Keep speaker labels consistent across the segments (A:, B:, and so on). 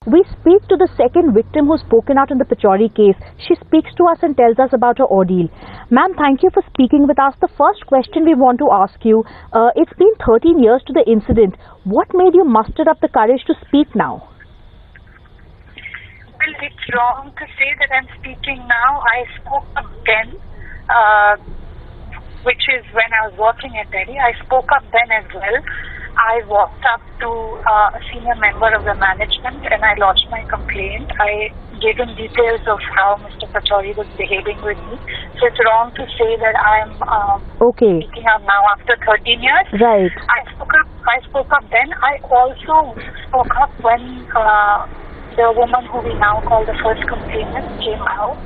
A: We speak to the second victim who's spoken out in the Pachauri case. She speaks to us and tells us about her ordeal. Ma'am, thank you for speaking with us. The first question we want to ask you, it's been 13 years to the incident. What made you muster up the courage to speak now?
B: Well, it's wrong to say that I'm speaking now. I spoke up then, which is when I was working at TERI. I spoke up then as well. I walked up to a senior member of the management and I lodged my complaint. I gave him details of how Mr. Pachauri was behaving with me. So it's wrong to say that I'm speaking up now after 13 years.
A: Right.
B: I spoke up then. I also spoke up when the woman who we now call the first complainant came out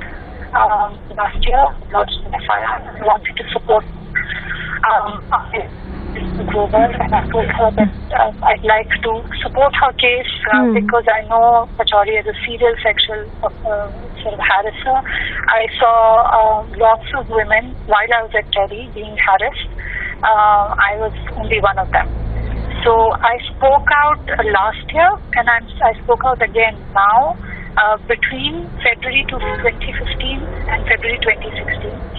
B: last year, lodged an FIR, wanted to support and I told her that I'd like to support her case because I know Pachauri is a serial sexual sort of harasser. I saw lots of women while I was at TERI being harassed. I was only one of them. So I spoke out last year and I spoke out again now between February 2015 and February 2016.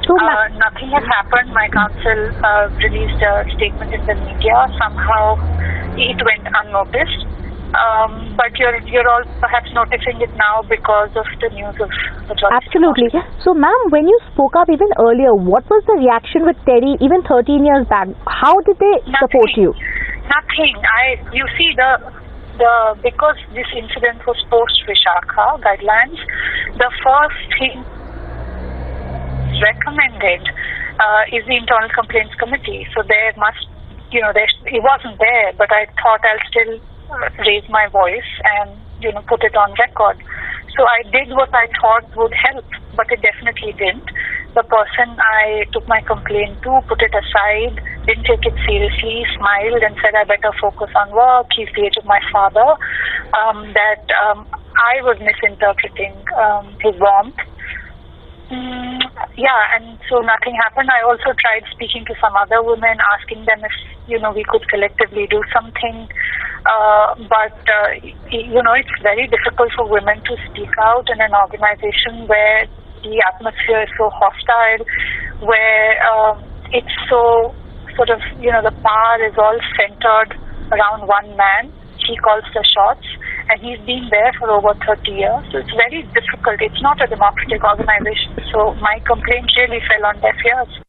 B: Nothing has happened. My counsel released a statement in the media. Somehow it went unnoticed. But you're all perhaps noticing it now because of the news of Pachauri.
A: Absolutely. So, ma'am, when you spoke up even earlier, what was the reaction with TERI even 13 years back? How did they support you?
B: Nothing. You see, because this incident was post Vishakha guidelines, the first thing recommended is the internal complaints committee. So there must, it wasn't there, but I thought I'll still raise my voice and put it on record. So I did what I thought would help, but it definitely didn't. The person I took my complaint to put it aside, didn't take it seriously, smiled and said I better focus on work. He's the age of my father. That I was misinterpreting his warmth. And so nothing happened. I also tried speaking to some other women, asking them if we could collectively do something. But it's very difficult for women to speak out in an organization where the atmosphere is so hostile, where it's so sort of, the power is all centered around one man. He calls the shots, and he's been there for over 30 years. So it's very difficult. It's not a democratic organization. So my complaint really fell on deaf ears.